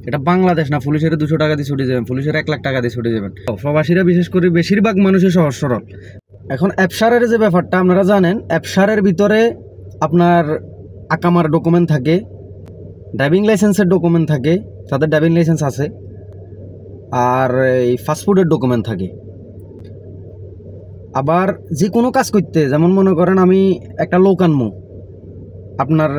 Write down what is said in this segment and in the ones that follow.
এটা বাংলাদেশ না, পুলিশের 200 টাকা দিয়ে ছুটে যাবেন, পুলিশের 1 লাখ টাকা দিয়ে ছুটে যাবেন। প্রবাসীরা বিশেষ করে বেশিরভাগ মানুষই সহজ সরল। এখন অ্যাপসারের যে ব্যাপারটা আপনারা জানেন, অ্যাপসারের ভিতরে আপনার আকামার ডকুমেন্ট থাকে, ড্রাইভিং লাইসেন্সের ডকুমেন্ট থাকে, তাদের ড্রাইভিং লাইসেন্স আছে, আর এই ফাস্টফুডের ডকুমেন্ট থাকে। আবার যে কোনো কাজ করতে, যেমন মনে করেন আমি একটা লোক আনবো, আপনার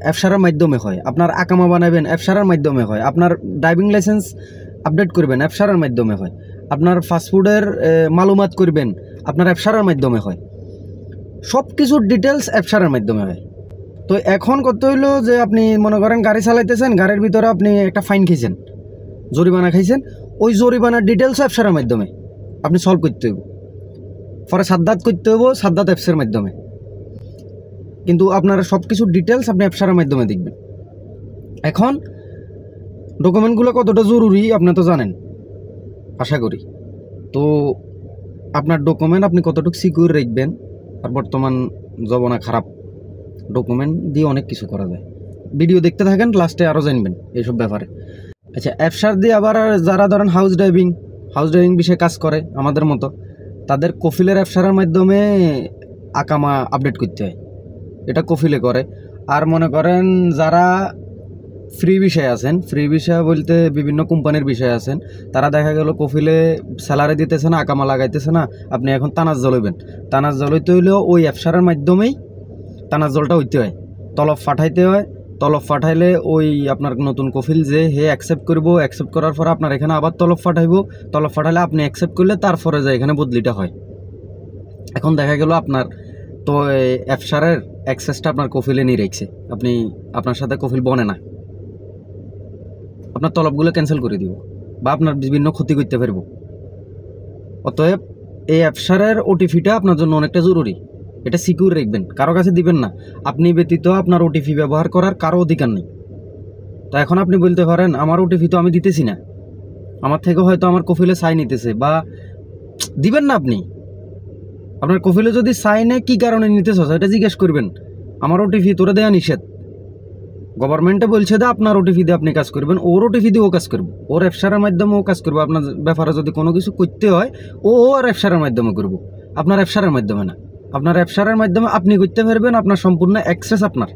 অ্যাপসারের মাধ্যমে হয়, আপনার আকামা বানাবেন অ্যাপসারের মাধ্যমে হয়, আপনার ড্রাইভিং লাইসেন্স আপডেট করবেন অ্যাপসারের মাধ্যমে হয়, আপনার ফাস্টফুডের মালুমাত করবেন আপনার অ্যাপসারের মাধ্যমে হয়, সব কিছুর ডিটেলস অ্যাপসারের মাধ্যমে হয়। তো এখন কত হইলো যে আপনি মনে করেন গাড়ি চালাইতেছেন, গাড়ির ভিতরে আপনি একটা ফাইন খাইছেন, জরিমানা খাইছেন, ওই জরিমানার ডিটেলস অ্যাপসারের মাধ্যমে আপনি সলভ করতে হইব, পরে সাদ্দাত করতে হইব সাদ্দাত অ্যাপসের মাধ্যমে, কিন্তু আপনার সব কিছুর ডিটেলস আপনি অ্যাপসারের মাধ্যমে দেখবেন। এখন ডকুমেন্টগুলো কতটা জরুরি আপনি তো জানেন আশা করি। তো আপনার ডকুমেন্ট আপনি কতটুকু সিকিউর রাখবেন, আর বর্তমান জমানা খারাপ, ডকুমেন্ট দিয়ে অনেক কিছু করা যায়। ভিডিও দেখতে থাকেন, লাস্টে আরও জানবেন এইসব ব্যাপারে। আচ্ছা, অ্যাপসার দিয়ে আবার যারা ধরেন হাউস ড্রাইভিং বিষয়ে কাজ করে আমাদের মতো, তাদের কফিলের অ্যাপসারের মাধ্যমে আকামা আপডেট করতে হয়, এটা কফিলে করে। আর মনে করেন যারা ফ্রি বিষয়ে আছেন, ফ্রি বিষয় বলতে বিভিন্ন কোম্পানির বিষয়ে আছেন, তারা দেখা গেল কফিলে স্যালারি দিতেছে না, আকামা লাগাইতেছে না, আপনি এখন তানাজ্জল হইবেন। তানাজ্জল হইতে হইলেও ওই অ্যাপসারের মাধ্যমেই তানাজ্জলটা হইতে হয়, তলব পাঠাইতে হয়। তলব পাঠাইলে ওই আপনার নতুন কফিল যে হে অ্যাকসেপ্ট করব, অ্যাকসেপ্ট করার পর আপনার এখানে আবার তলব পাঠাইব, তলব পাঠাইলে আপনি অ্যাকসেপ্ট করলে তারপরে যে এখানে বদলিটা হয়। এখন দেখা গেল আপনার তো অ্যাপসারের অ্যাক্সেসটা আপনার কফিলে নিয়ে রেখেছে, আপনি আপনার সাথে কফিল বনে না, আপনার তলবগুলো ক্যান্সেল করে দিব বা আপনার বিভিন্ন ক্ষতি করতে পারবো। অতএব এই অ্যাপসারের ওটিপিটা আপনার জন্য অনেকটা জরুরি, এটা সিকিউর রাখবেন, কারো কাছে দিবেন না। আপনি ব্যতীত আপনার ওটিপি ব্যবহার করার কারো অধিকার নেই। তো এখন আপনি বলতে পারেন আমার ওটিপি তো আমি দিতেছি না, আমার থেকে হয়তো আমার কফিলে সাইন নিতেছে, বা দিবেন না। আপনি আপনার কফিলে যদি সাইনে কি কারণে নিতেছ এটা জিজ্ঞেস করবেন। আমার ওটিপি তোরা দেওয়া নিষেধ, গভর্নমেন্টে বলছে যে আপনার ওটিপি দিয়ে আপনি কাজ করবেন, ওর ওটিপি দিয়ে ও কাজ করবো, ওর অ্যাপসারের মাধ্যমে ও কাজ করবো। আপনার ব্যাপারে যদি কোনো কিছু করতে হয় ওর অ্যাপসারের মাধ্যমে করবো, আপনার অ্যাপসারের মাধ্যমে না। আপনার অ্যাপসারের মাধ্যমে আপনি করতে পারবেন, আপনার সম্পূর্ণ অ্যাক্সেস আপনার।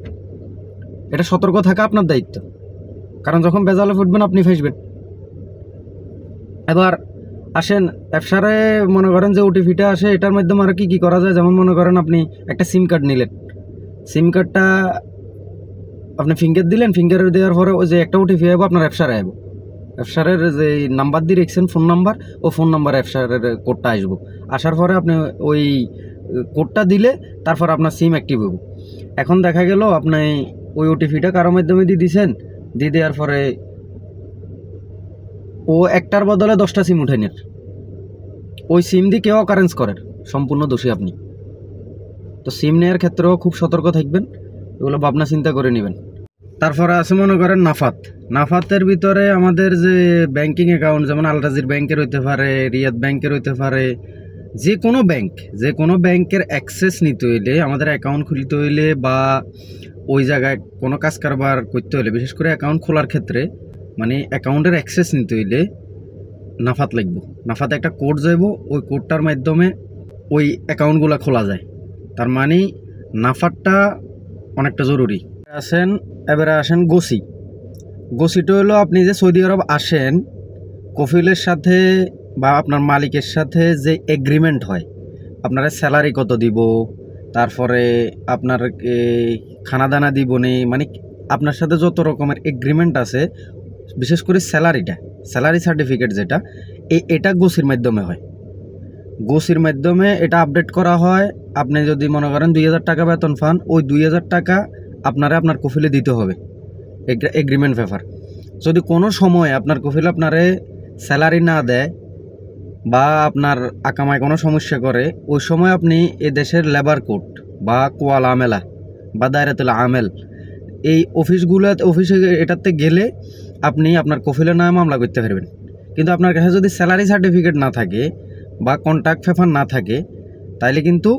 এটা সতর্ক থাকা আপনার দায়িত্ব, কারণ যখন বেজালে ফুটবেন আপনি ফাঁসবেন। এবার আসেন অ্যাপসারে মনে করেন যে ওটিপিটা আসে, এটার মাধ্যমে আর কি করা যায়। যেমন মনে করেন আপনি একটা সিম কার্ড নিলেন, সিম কার্ডটা আপনি ফিঙ্গার দিলেন, ফিঙ্গার দেওয়ার পরে ওই যে একটা ওটিপি আসবো আপনার অ্যাপসারে আসবো, অ্যাপসারের যে নাম্বার দিয়ে রেখেছেন ফোন নাম্বার, ও ফোন নাম্বার অ্যাপসারের কোডটা আসবো। আসার পরে আপনি ওই কোডটা দিলে তারপর আপনার সিম অ্যাক্টিভ হবো। এখন দেখা গেল আপনি ওই ওটিপিটা কারোর মাধ্যমে দিয়ে দিয়েছেন, দিয়ে দেওয়ার পরে ও একটার বদলে 10টা সিম উঠে নেন, ওই সিম দিয়ে কেউ অকারেন্স করেন, সম্পূর্ণ দোষী আপনি। তো সিম নেওয়ার ক্ষেত্রেও খুব সতর্ক থাকবেন, এগুলো ভাবনা চিন্তা করে নেবেন। তারপরে আছে মনে করেন নাফাত। নাফাতের ভিতরে আমাদের যে ব্যাংকিং অ্যাকাউন্ট, যেমন আল রাজির ব্যাংকের হইতে পারে, রিয়াদ ব্যাংকের হইতে পারে, যে কোনো ব্যাংকের অ্যাক্সেস নিতে হইলে, আমাদের অ্যাকাউন্ট খুলতে হইলে বা ওই জায়গায় কোনো কাজ কারবার করতে হলে, বিশেষ করে অ্যাকাউন্ট খোলার ক্ষেত্রে, মানে অ্যাকাউন্টের অ্যাক্সেস নিতে হইলে নাফাত লাগবে। নাফাতে একটা কোড যাইব, ওই কোডটার মাধ্যমে ওই অ্যাকাউন্টগুলো খোলা যায়। তার মানে নাফাতটা অনেকটা জরুরি। এবারে আসেন গোসি। গোসিটা হলো আপনি যে সৌদি আরব আসেন, কফিলের সাথে বা আপনার মালিকের সাথে যে এগ্রিমেন্ট হয়, আপনারা স্যালারি কত দিব, তারপরে আপনার খানা দানা দিব নেই, মানে আপনার সাথে যত রকমের এগ্রিমেন্ট আছে, বিশেষ করে স্যালারি সার্টিফিকেট যেটা, এটা গোসির মাধ্যমে হয়। গোসির মাধ্যমে এটা আপডেট করা হয়। আপনি যদি মনে করেন 2000 টাকা বেতন পান, ওই 2000 টাকা আপনার কফিলে দিতে হবে, এগ্রিমেন্ট পেপার। যদি কোনো সময় আপনার কফিল আপনারে স্যালারি না দেয় বা আপনার আকামায় কোনো সমস্যা করে, ওই সময় আপনি এ দেশের লেবার কোর্ট বা কোয়াল আমেলা বা দায়রাতুল আমেল, এই অফিসে এটাতে গেলে আপনি আপনার কফিলের নামে মামলা করতে পারবেন। কিন্তু আপনার কাছে যদি স্যালারি সার্টিফিকেট না থাকে বা কন্ট্রাক্ট পেপার না থাকে, তাইলে কিন্তু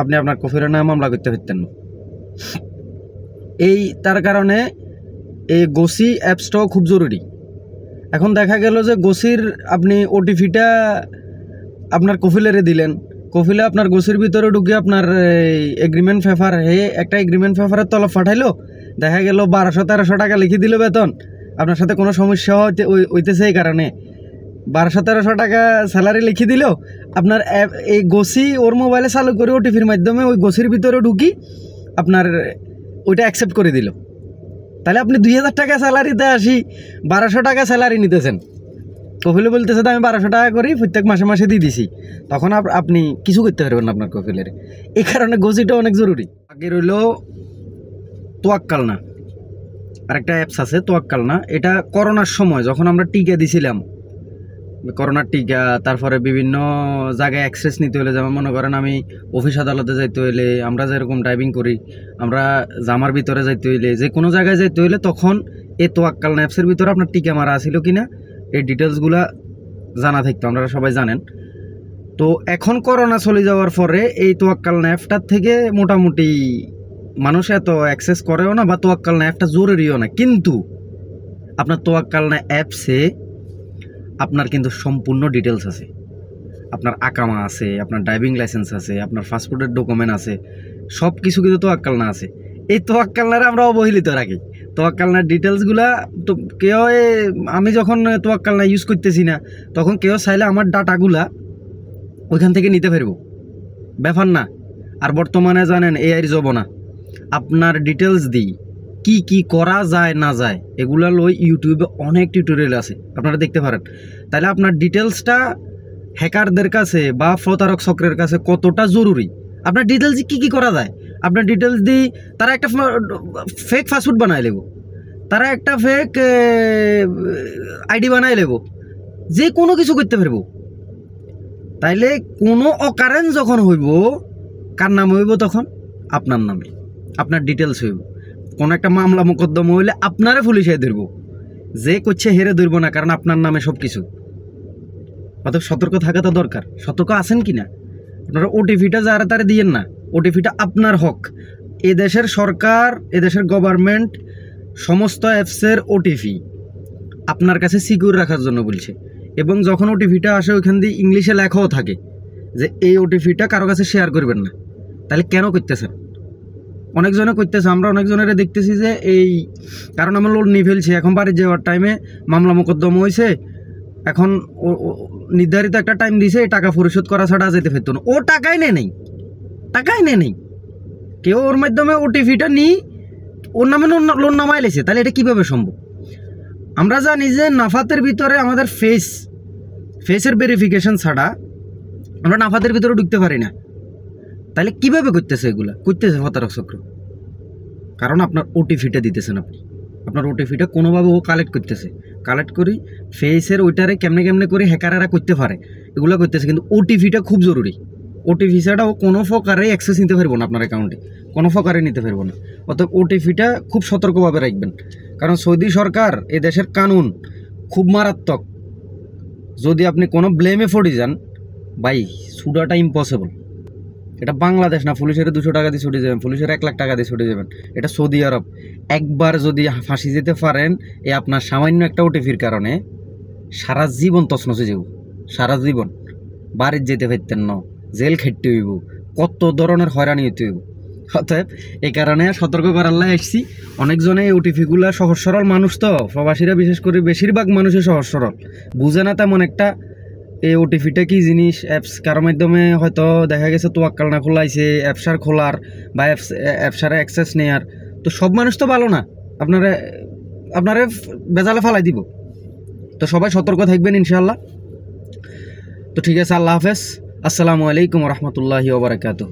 আপনি আপনার কফিলের নামে মামলা করতে পারতেন না। তার কারণে এই গোসি অ্যাপসটাও খুব জরুরি। এখন দেখা গেল যে গোসির আপনি ওটিপিটা আপনার কফিলেরে দিলেন, কফিলে আপনার গোসির ভিতরে ঢুকে আপনার এগ্রিমেন্ট পেপার একটা এগ্রিমেন্ট পেপারের তলব পাঠাইলো, দেখা গেল 1200-1300 টাকা লিখে দিল বেতন। আপনার সাথে কোনো সমস্যা হইতেছে এই কারণে 1200-1300 টাকা স্যালারি লিখে দিল, আপনার এই গোসি ওর মোবাইলে চালু করে ওটিপির মাধ্যমে ওই গোসির ভিতরে ঢুকি আপনার ওইটা অ্যাকসেপ্ট করে দিল। তাহলে আপনি 2000 টাকা স্যালারিতে আসি 1200 টাকা স্যালারি নিতেছেন, কফিলে বলতেছে তো আমি 1200 টাকা করি প্রত্যেক মাসে মাসে দিয়ে দিছি, তখন আপনি কিছু করতে পারবেন না আপনার কফিলের। এই কারণে গোসিটা অনেক জরুরি। আগে রইল তোয়াক্কালনা, আরেকটা অ্যাপস আছে তোয়াক্কালনা। এটা করোনার সময় যখন আমরা টিকা দিছিলাম, করোনার টিকা, তারপরে বিভিন্ন জায়গায় অ্যাক্সেস নিতে হলে, যেমন মনে করেন আমি অফিস আদালতে যাইতে হইলে, আমরা যেরকম ড্রাইভিং করি, আমরা জামার ভিতরে যাইতে হইলে, যে কোনো জায়গায় যাইতে হইলে, তখন এই তোয়াক্কালনা অ্যাপসের ভিতরে আপনার টিকা মারা আসিল কিনা এই ডিটেলসগুলা জানা থাকতো, আপনারা সবাই জানেন। তো এখন করোনা চলে যাওয়ার পরে এই তোয়াক্কালনা অ্যাপটার থেকে মোটামুটি মানুষ এত অ্যাক্সেস করেও না, বা তোয়াক্কালনা অ্যাপটা জরুরিও না। কিন্তু আপনার তোয়াক্কালনা অ্যাপসে আপনার কিন্তু সম্পূর্ণ ডিটেলস আছে, আপনার আকামা আছে, আপনার ড্রাইভিং লাইসেন্স আছে, আপনার পাসপোর্টের ডকুমেন্ট আছে, সব কিছু কিন্তু তোয়াক্কালনা আছে। এই তোয়াক্কালনারে আমরা অবহেলিত রাখি। তোয়াক্কালনার ডিটেলসগুলা তো কেউ, আমি যখন তোয়াক্কালনা ইউজ করতেছি না, তখন কেউ চাইলে আমার ডাটাগুলা ওইখান থেকে নিতে পারবো, ব্যাপার না। আর বর্তমানে জানেন এআইয়ের জমানা, আপনার ডিটেলস দিই কি কি করা যায় না যায় এগুলা লই ইউটিউবে অনেক টিউটোরিয়াল আছে, আপনারা দেখতে পারেন। তাহলে আপনার ডিটেলসটা হ্যাকারদের কাছে বা প্রতারক চক্রের কাছে কতটা জরুরি, আপনার ডিটেলস কি কি করা যায়, আপনার ডিটেলস দিই তারা একটা ফেক ফাস্টফুড বানায় লেব, তারা একটা ফেক আইডি বানায় লেব, যে কোনো কিছু করতে পারবো। তাইলে কোনো অকারেন্স যখন হইব, কার নাম হইব তখন? আপনার নামে, আপনার ডিটেলস হইব। কোনো একটা মামলা মোকদ্দমা হইলে আপনারে পুলিশে ধরব, যে করছে হেরে ধরব না, কারণ আপনার নামে সব কিছু। অতএব সতর্ক থাকা তো দরকার। সতর্ক আছেন কি না? আপনারা ওটিপিটা যারা তারা দিয়েন না, ওটিপিটা আপনার হক। এদেশের সরকার, এদেশের গভর্নমেন্ট সমস্ত অ্যাপসের ওটিপি আপনার কাছে সিকিউর রাখার জন্য বলছে, এবং যখন ওটিপিটা আসে ওইখান দিয়ে ইংলিশে লেখাও থাকে যে এই ওটিপিটা কারো কাছে শেয়ার করবেন না। তাহলে কেন করতেছেন? অনেকজনে করতেছে, আমরা অনেকজনের দেখতেছি যে এই কারণ আমরা লোন নিয়ে ফেলছি, এখন বাড়ি যাওয়ার টাইমে মামলা মোকদ্দমা হয়েছে, এখন নির্ধারিত একটা টাইম দিয়েছে, এই টাকা পরিশোধ করা ছাড়া যেতে ফেরত না, ও টাকাই নেই, টাকাই নেই। কেউ ওর মাধ্যমে ওটিপিটা নিয়ে ওর নামে লোন নামাই লেছে। তাহলে এটা কীভাবে সম্ভব? আমরা জানি যে নাফাতের ভিতরে আমাদের ফেসের ভেরিফিকেশন ছাড়া আমরা নাফাতের ভিতরে ঢুকতে পারি না। তাহলে কীভাবে করতেছে এগুলা? করতেছে প্রতারক চক্র, কারণ আপনার ওটিপিটা দিতেছেন আপনি, আপনার ওটিপিটা কোনোভাবে ও কালেক্ট করতেছে, কালেক্ট করি ফেসের ওইটারে কেমনে করে হ্যাকারেরা করতে পারে, এগুলো করতেছে। কিন্তু ওটিপিটা খুব জরুরি, ওটিপি ছাড়া ও কোনো প্রকারে অ্যাক্সেস নিতে পারবো না আপনার অ্যাকাউন্টে, কোনো প্রকারে নিতে পারবো না। অতএব ওটিপিটা খুব সতর্কভাবে রাখবেন, কারণ সৌদি সরকার এ দেশের কানুন খুব মারাত্মক। যদি আপনি কোনো ব্লেমে পড়ে যান ভাই, ছুটাটা ইম্পসিবল। এটা বাংলাদেশ না, পুলিশের 200 টাকা দিয়ে ছুটে যাবেন, পুলিশের 1 লাখ টাকা দিয়ে ছুটে যাবেন। এটা সৌদি আরব। একবার যদি ফাঁসি যেতে পারেন আপনার সামান্য একটা ওটিপির কারণে, সারা জীবন তছনছে যাব, সারা জীবন বাড়ির যেতে পারতেন না, জেল খেটতে হইব, কত ধরনের হয়রানি হইতে হইব। অতএব এই কারণে সতর্ক করার লাই আসছি। অনেকজনে এই ওটিপিগুলো সহজ সরল মানুষ, তো প্রবাসীরা বিশেষ করে বেশিরভাগ মানুষই সহজ সরল, বুঝে না তেমন একটা এই ওটিপিটা কি জিনিস। অ্যাপস কারো মাধ্যমে হয়তো দেখা গেছে তোয়াক্কালনা খোলাইছে, অ্যাপসার খোলার বা অ্যাপসারে অ্যাক্সেস নেয়ার, তো সব মানুষ তো ভালো না, আপনারা বেজালে ফালাই দিব। তো সবাই সতর্ক থাকবেন ইনশাআল্লাহ। তো ঠিক আছে, আল্লাহ হাফেজ, আসসালামু আলাইকুম রহমতুল্লাহি ওয়া বারাকাতুহু।